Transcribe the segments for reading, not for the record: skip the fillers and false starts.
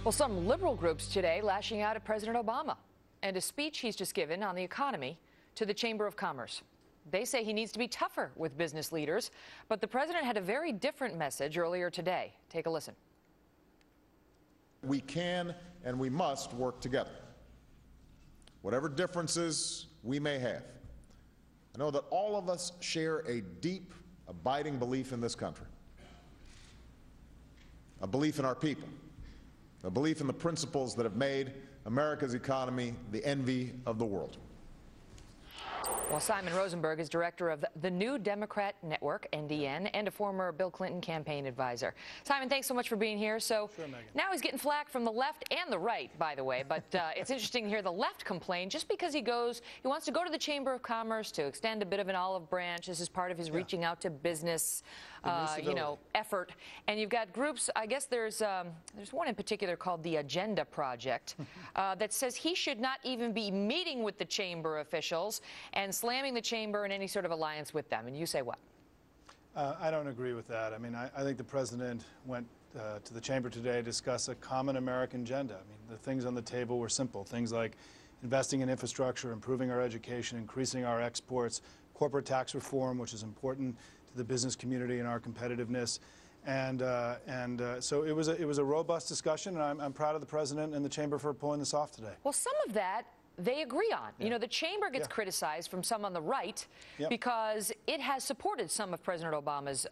Well, some liberal groups today lashing out at President Obama and a speech he's just given on the economy to the Chamber of Commerce. They say he needs to be tougher with business leaders, but the president had a very different message earlier today. Take a listen. We can and we must work together, whatever differences we may have. I know that all of us share a deep, abiding belief in this country, a belief in our people, a belief in the principles that have made America's economy the envy of the world. Well, Simon Rosenberg is director of the New Democrat Network, NDN, and a former Bill Clinton campaign advisor. Simon, thanks so much for being here. So sure, Megan. Now he's getting flack from the left and the right, by the way. But it's interesting to hear the left complain just because he wants to go to the Chamber of Commerce to extend a bit of an olive branch. This is part of his reaching out to business, effort. And you've got groups. I guess there's one in particular called the Agenda Project that says he should not even be meeting with the chamber officials and slamming the chamber and any sort of alliance with them. And you say what? I don't agree with that. I mean, I think the president went to the chamber today to discuss a common American agenda. I mean, the things on the table were simple. Things like investing in infrastructure, improving our education, increasing our exports, corporate tax reform, which is important to the business community and our competitiveness. So it was a robust discussion, and I'm proud of the president and the chamber for pulling this off today. Well, some of that they agree on. You know, the chamber gets criticized from some on the right because it has supported some of President Obama's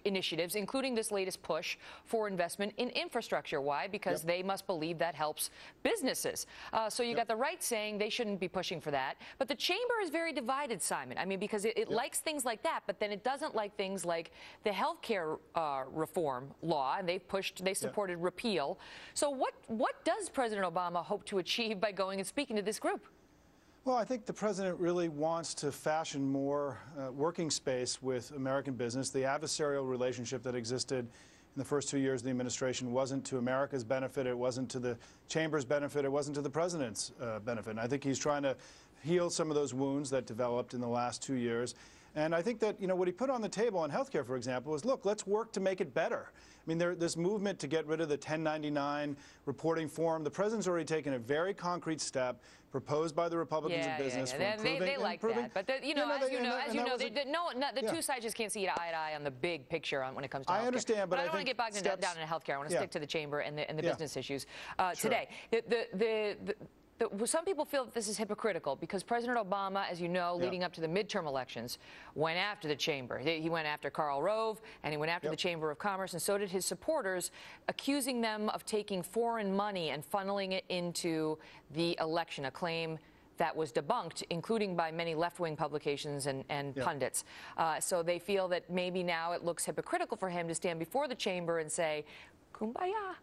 initiatives, including this latest push for investment in infrastructure. Why? Because they must believe that helps businesses. So you got the right saying they shouldn't be pushing for that. But the chamber is very divided, Simon. I mean, because it likes things like that, but then it doesn't like things like the health care reform law, and they supported repeal. So what does President Obama hope to achieve by going and speaking to this group? Well, I think the president really wants to fashion more working space with American business. The adversarial relationship that existed in the first 2 years of the administration wasn't to America's benefit, it wasn't to the chamber's benefit, it wasn't to the president's benefit. And I think he's trying to heal some of those wounds that developed in the last 2 years. And I think that, you know, what he put on the table on health care, for example, is, look, let's work to make it better. I mean, this movement to get rid of the 1099 reporting form, the president's already taken a very concrete step proposed by the Republicans in business for improving. They like that. But, the two sides just can't see eye to eye on the big picture when it comes to health care. I understand, but I don't want to get bogged down in health care. I want to stick to the chamber and the business issues today. Some people feel that this is hypocritical because President Obama, as you know, leading up to the midterm elections, went after the chamber. He went after Karl Rove, and he went after the Chamber of Commerce, and so did his supporters, accusing them of taking foreign money and funneling it into the election, a claim that was debunked, including by many left-wing publications and pundits. So they feel that maybe now it looks hypocritical for him to stand before the chamber and say, kumbaya.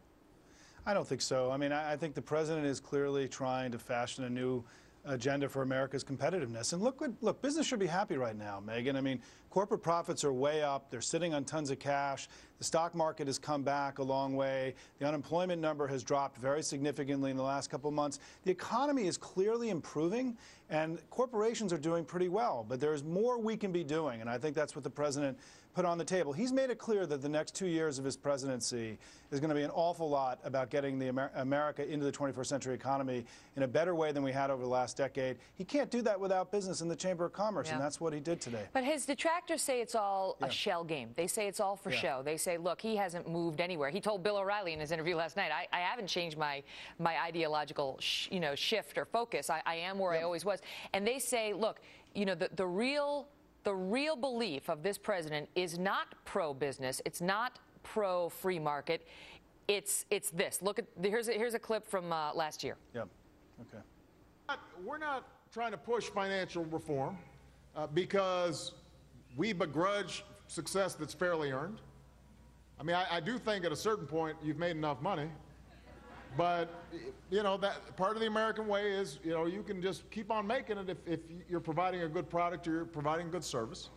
I don't think so. I mean, I think the president is clearly trying to fashion a new agenda for America's competitiveness. And look, business should be happy right now, Megan. I mean, corporate profits are way up. They're sitting on tons of cash. The stock market has come back a long way. The unemployment number has dropped very significantly in the last couple of months. The economy is clearly improving, and corporations are doing pretty well. But there's more we can be doing, and I think that's what the president put on the table. He's made it clear that the next 2 years of his presidency is going to be an awful lot about getting America into the 21st century economy in a better way than we had over the last decade. He can't do that without business in the Chamber of Commerce, and that's what he did today. But his detractors say it's all a shell game. They say it's all for show. They say, look, he hasn't moved anywhere. He told Bill O'Reilly in his interview last night, I haven't changed my ideological shift or focus. I am where I always was. And they say, look, you know, the real belief of this president is not pro-business. It's not pro-free market. It's this. Look at here's a clip from last year. Yeah. Okay. We're not trying to push financial reform because we begrudge success that's fairly earned. I mean, I do think at a certain point you've made enough money. But, you know, that part of the American way is, you know, you can just keep on making it if you're providing a good product or you're providing good service.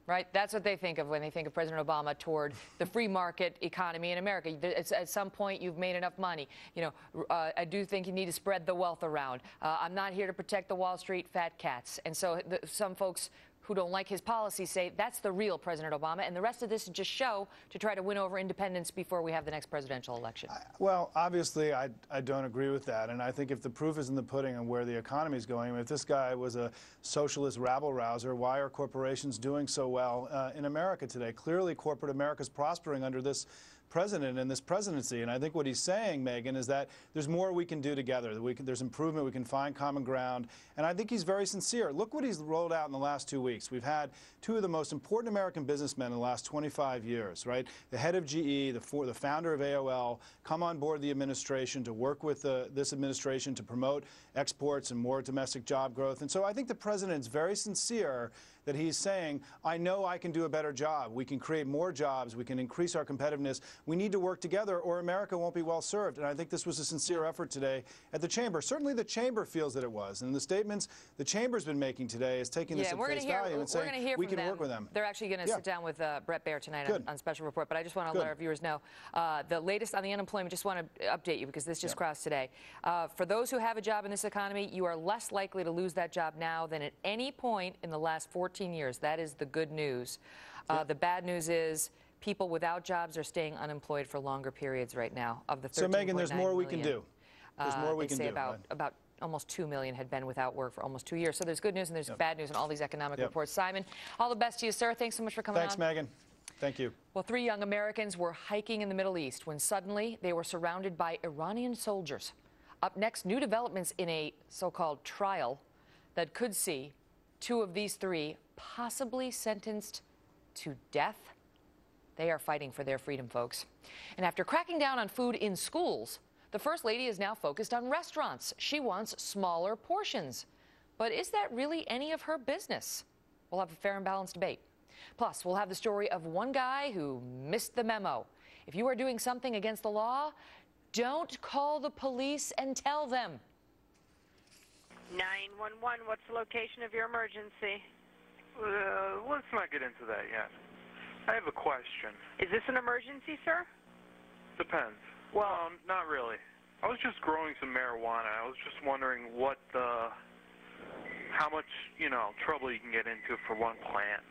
Right? That's what they think of when they think of President Obama toward the free market economy in America. At some point, you've made enough money. You know, I do think you need to spread the wealth around. I'm not here to protect the Wall Street fat cats. And so some folks who don't like his policies say that's the real President Obama, and the rest of this is just show to try to win over independents before we have the next presidential election. Well, obviously, I don't agree with that, and I think if the proof is in the pudding on where the economy is going, I mean, if this guy was a socialist rabble-rouser, why are corporations doing so well in America today? Clearly, corporate America is prospering under this president and this presidency, and I think what he's saying, Megyn, is that there's more we can do together. That there's improvement. We can find common ground, and I think he's very sincere. Look what he's rolled out in the last 2 weeks. We've had two of the most important American businessmen in the last 25 years, right? The head of GE, the founder of AOL, come on board the administration to work with this administration to promote exports and more domestic job growth. And so I think the president is very sincere that he's saying, I know I can do a better job. We can create more jobs. We can increase our competitiveness. We need to work together or America won't be well served. And I think this was a sincere effort today at the Chamber. Certainly the Chamber feels that it was. And the statements the Chamber's been making today is taking this at face value and saying we can work with them. They're actually going to sit down with Bret Baier tonight on Special Report. But I just want to let our viewers know the latest on the unemployment. Just want to update you because this just crossed today. For those who have a job in this economy, you are less likely to lose that job now than at any point in the last 14 years. That is the good news. The bad news is people without jobs are staying unemployed for longer periods right now. Of the 13.9 So, Megyn, there's more we million, can do. There's more we can do. About almost 2 million had been without work for almost 2 years. So there's good news and there's bad news in all these economic reports. Simon, all the best to you, sir. Thanks so much for coming on. Thanks, Megyn. Thank you. Well, 3 young Americans were hiking in the Middle East when suddenly they were surrounded by Iranian soldiers. Up next, new developments in a so-called trial that could see 2 of these 3 possibly sentenced to death. They are fighting for their freedom, folks. And after cracking down on food in schools, the First Lady is now focused on restaurants. She wants smaller portions. But is that really any of her business? We'll have a fair and balanced debate. Plus, we'll have the story of one guy who missed the memo. If you are doing something against the law, don't call the police and tell them. 911, what's the location of your emergency? Let's not get into that yet. I have a question. Is this an emergency, sir? Depends. Well, not really. I was just growing some marijuana. I was just wondering how much, trouble you can get into for one plant.